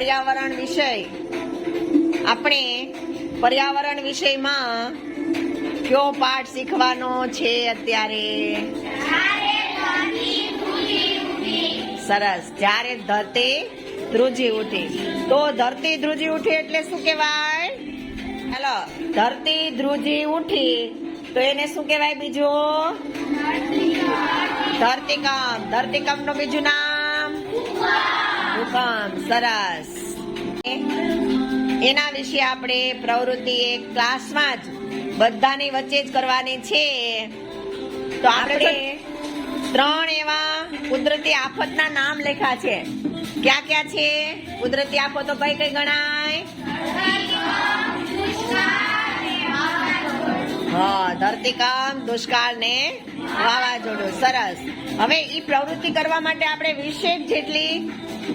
પર્યાવરણ વિષય. આપણે પર્યાવરણ વિષયમાં કયો પાઠ શીખવાનો છે અત્યારે? સરસ. જ્યારે ધરતી ધ્રુજી ઉઠી. તો ધરતી ધ્રુજી ઉઠી એટલે શું કહેવાય? ચાલો, ધરતી ધ્રુજી ઉઠી તો એને શું કહેવાય? બીજું ધરતીકંપ. ધરતીકંપ નું બીજું નામ ભૂકંપ. સરસ. એના વિશે આપણે પ્રવૃત્તિ એક ક્લાસમાં જ બધાની વચ્ચે જ કરવાની છે. તો આપણે 3 એવા કુદરતી આફતના નામ લખ્યા છે. ક્યાં ક્યાં છે કુદરતી આફતો? કઈ કઈ ગણાય? હા, ધરતીકંપ, દુષ્કાળ ને વાવાઝોડું. સરસ. હવે ઈ પ્રવૃત્તિ કરવા માટે આપણે 20 જેટલી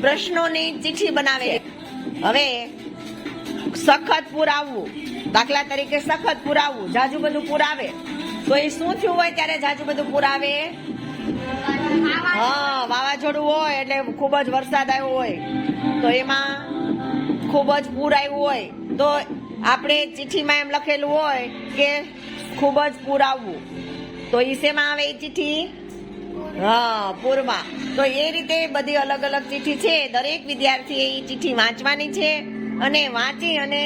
પ્રશ્નોની ચિઠ્ઠી બનાવી. હવે સખત પૂર આવવું, દાખલા તરીકે સખત પૂર આવવું, જાજુ બધું પૂર આવે તો એ શું થયું હોય ત્યારે જાજુ બધું પૂર આવે? હા, વાવાઝોડું હોય એટલે ખૂબ જ વરસાદ આવ્યો હોય તો એમાં ખૂબ જ પૂર આવ્યું હોય તો આપણે ચિઠ્ઠીમાં એમ લખેલું હોય કે ખૂબ જ પૂર આવવું. તો ઈ શેમાં આવે એ ચિઠ્ઠી? હા, પૂરમાં. તો એ રીતે બધી અલગ અલગ ચિઠ્ઠી છે. દરેક વિદ્યાર્થીએ એ ચિઠ્ઠી વાંચવાની છે અને વાંચી અને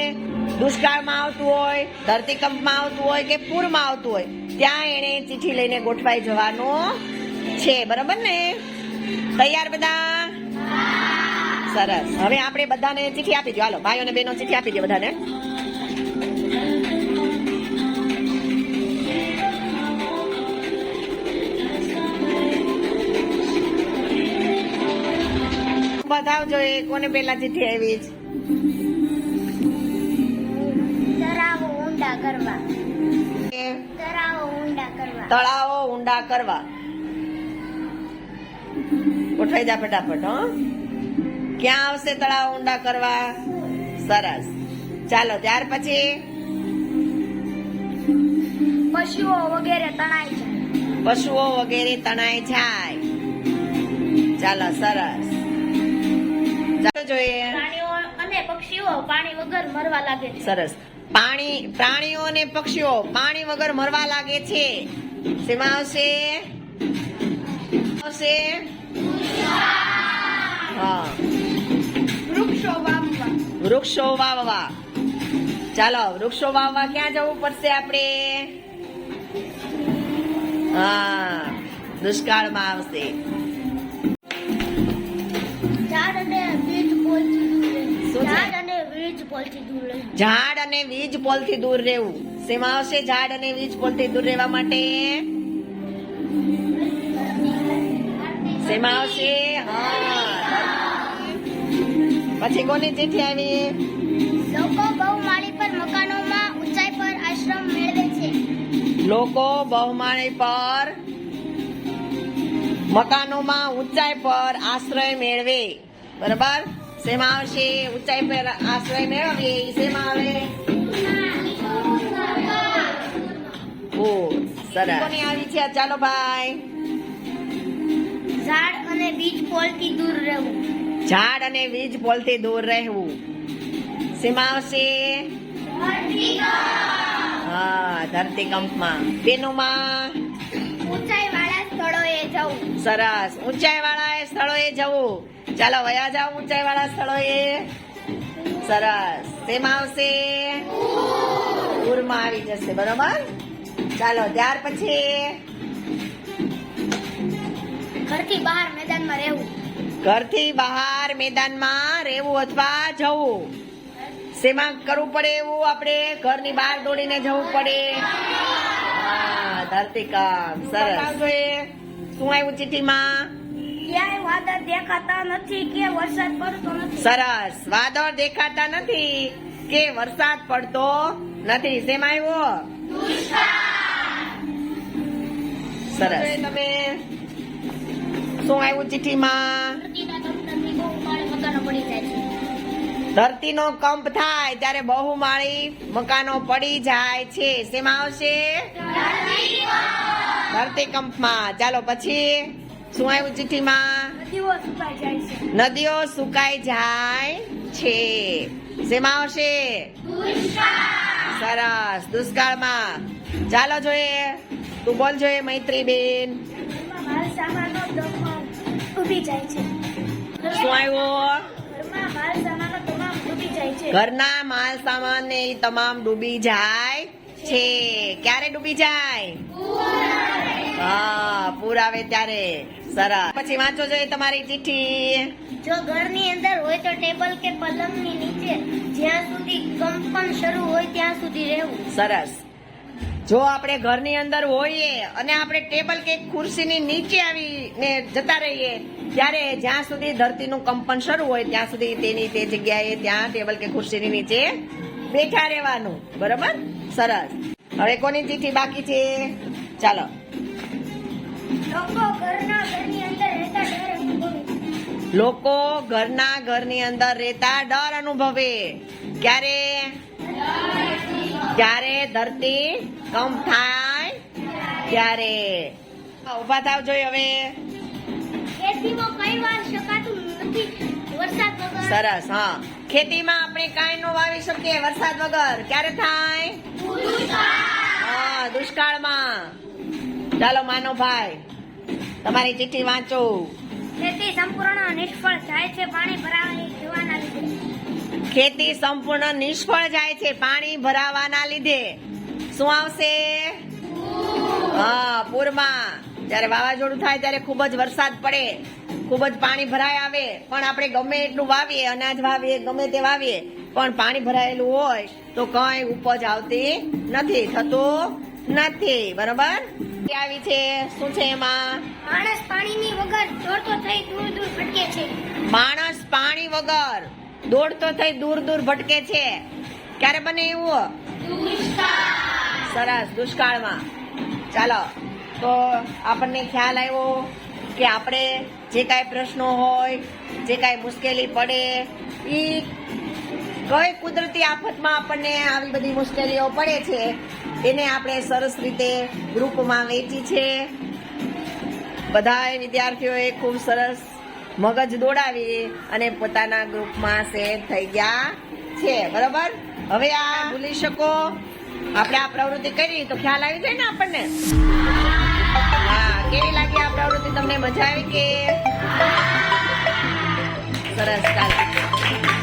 દુષ્કાળમાં આવતું હોય, ધરતીકંપમાં આવતું હોય કે પૂરમાં આવતું હોય ત્યાં એને ચિઠ્ઠી લઈને ગોઠવાઈ જવાનું છે. બરાબર ને? તૈયાર બધા? સરસ. હવે આપણે બધાને ચિઠ્ઠી આપી દો. હાલો, ભાઈઓ અને બહેનો ચિઠ્ઠી આપી દો બધાને. બતાવજો એ કોને પેલા ચિઠ્ઠી આવી છે. તળાવો ઊંડા કરવા. તળાવો ઊંડા કરવા. તળાવો ઊંડા કરવા. ઉઠાઈ જા ફટાફટ. હો, ક્યાં આવશે તળાવ ઊંડા કરવા? સરસ. ચાલો, ત્યાર પછી પશુઓ વગેરે તણાઈ જાય. પશુઓ વગેરે તણાઈ જાય. ચાલો, સરસ. ચાલો જોઈએ. પ્રાણીઓ અને પક્ષીઓ પાણી વગર મરવા લાગે છે. સરસ. પ્રાણીઓ અને પક્ષીઓ પાણી વગર મરવા લાગે છે. શેમાં આવશે? હા, વૃક્ષો વાવવા. વૃક્ષો વાવવા. ચાલો, વૃક્ષો વાવવા ક્યાં જવું પડશે આપણે? હા, દુષ્કાળમાં આવશે. ઝાડ અને વીજ પોલથી દૂર રહેવું. શું છે? ઝાડ અને વીજ પોલથી દૂર રહેવું. ઝાડ અને વીજ પોલથી દૂર રહેવું. શેમાં આવશે ઝાડ અને વીજ પોલથી દૂર રહેવા માટે? શેમાં આવશે? હા. પછી કોની ચિઠ્ઠી આવી? લોકો બહુમાળી પર મકાનોમાં ઊંચાઈ પર આશ્રમ મેળવે છે. લોકો બહુમાળી પર મકાનોમાં ઊંચાઈ પર આશ્રય મેળવે. બરાબર. શેમાં આવશે? ઊંચાઈ પર આશ્રય મેળવીએ. શેમાં આવે? ઓ, સરસ. કોની આવી છે? ચાલો ભાઈ. ઝાડ અને વીજ પોલથી દૂર રહેવું. ઝાડ અને વીજ પોલથી દૂર રહેવું. શેમાં આવશે? હા, ધરતીકંપમાં. બેનુમાં ઊંચાઈ વાળા સ્થળોએ જવું. સરસ. ઊંચાઈ વાળા સ્થળોએ જવું. ચાલો, વયા જાઓ ઊંચાઈ વાળા સ્થળોએ. સરસ. શેમાં આવશે? પૂરમાં આવી જશે. બરોબર. ચાલો, ત્યાર પછી ઘરથી બહાર મેદાનમાં રહેવું. ઘરથી બહાર મેદાનમાં રહેવું અથવા જવું. શેમાં કરવું પડે એવું? આપણે ઘરની બહાર દોડીને જવું પડે. હા, ધરતીકંપ. સરસ. શું આવ્યું ચિઠ્ઠીમાં? ક્યાંય વાદળ દેખાતા નથી કે વરસાદ પડતો નથી. સરસ. વાદળ દેખાતા નથી કે વરસાદ પડતો નથી. શેમાં આવ્યો? સરસ. તમે શું આવ્યું ચિઠ્ઠીમાં? ધરતીનો કંપ થાય ત્યારે બહુમાળી મકાનો પડી જાય છે. શેમાં આવશે? ધરતીકંપમાં. ચાલો, પછી શું આવ્યું ચિઠ્ઠીમાં? નદીઓ સુકાઈ જાય છે. નદીઓ સુકાઈ જાય છે. શેમાં આવશે? સરસ, દુષ્કાળમાં. ચાલો જોઈએ, તું બોલ જોઈએ મૈત્રી બેન. માલ સામાનો ડૂબી જાય છે. શું આવ્યું? ઘરમાં માલ સામાનો તમામ ડૂબી જાય છે. ઘરના માલ સામાન ને ઈ તમામ ડૂબી જાય છે. ક્યારે ડૂબી જાય? હા, પૂર આવે ત્યારે. સરસ. પછી વાંચો જોઈએ તમારી ચિઠ્ઠી. જો ઘરની અંદર હોય તો ટેબલ કે પલંગની નીચે જ્યાં સુધી કંપન શરૂ હોય ત્યાં સુધી રહેવું. સરસ. જો આપણે ઘરની અંદર હોઈએ અને આપણે ટેબલ કે ખુરશીની નીચે આવીને જતા રહીએ ત્યારે જ્યાં સુધી ધરતીનું કંપન શરૂ હોય ત્યાં સુધી તેની તે જગ્યાએ ત્યાં ટેબલ કે ખુરશીની નીચે બેઠા રહેવાનું. બરાબર? સરસ. હવે કોની ચિઠ્ઠી બાકી છે? ચાલો. લોકો ઘરના ઘરની અંદર રહેતા ડર અનુભવે. લોકો ઘરના ઘરની અંદર રહેતા ડર અનુભવે. ક્યારે? જ્યારે ધરતી કંપ થાય ત્યારે. ઉભા થાવ જોઈએ હવે. ખેતીમાં કઈ વાર શકાતું નથી વરસાદ વગર. સરસ. હા, ખેતીમાં આપણે કાંઈ ન વાવી શકીએ વરસાદ વગર. ક્યારે થાય? હા, દુષ્કાળમાં. ચાલો માનવભાઈ, તમારી ચિઠ્ઠી વાંચો. ખેતી સંપૂર્ણ નિષ્ફળ જાય છે પાણી ભરાઈ જવાના લીધે. ખેતી સંપૂર્ણ નિષ્ફળ જાય છે પાણી ભરાવાના લીધે. શું આવશે? હા, પૂરમાં. જ્યારે વાવાઝોડું થાય ત્યારે ખૂબ જ વરસાદ પડે, ખૂબ જ પાણી ભરાય આવે, પણ આપણે ગમે એટલું વાવીએ, અનાજ વાવીએ, ગમે તે વાવીએ, પણ પાણી ભરાયેલું હોય તો કઈ ઉપજ આવતી નથી, થતું નથી. બરોબર? આવી છે. શું છે એમાં? માણસ પાણીની વગર દોડતો થઈ દૂર દૂર ભટકે છે. માણસ પાણી વગર દોડતો થઈ દૂર દૂર ભટકે છે. ક્યારે બને એવું? સરસ, દુષ્કાળમાં. ચાલો, તો આપણને ખ્યાલ આવ્યો કે આપણે જે કાંઈ પ્રશ્નો હોય, જે કાંઈ મુશ્કેલી પડે, એ કઈ કુદરતી આફતમાં આપણને આવી બધી મુશ્કેલીઓ પડે છે એને આપણે સરસ રીતે ગ્રુપમાં વેચી છે. બધા વિદ્યાર્થીઓએ ખૂબ સરસ મગજ દોડાવી અને પોતાના ગ્રુપમાં સેટ થઈ ગયા છે. બરોબર? હવે આ ભૂલી શકો આપણે આ પ્રવૃત્તિ કરી તો ખ્યાલ આવી જાય ને આપણને. હા, કેવી લાગી આ પ્રવૃત્તિ? તમને મજા આવી કે? સરસ. ચાલો.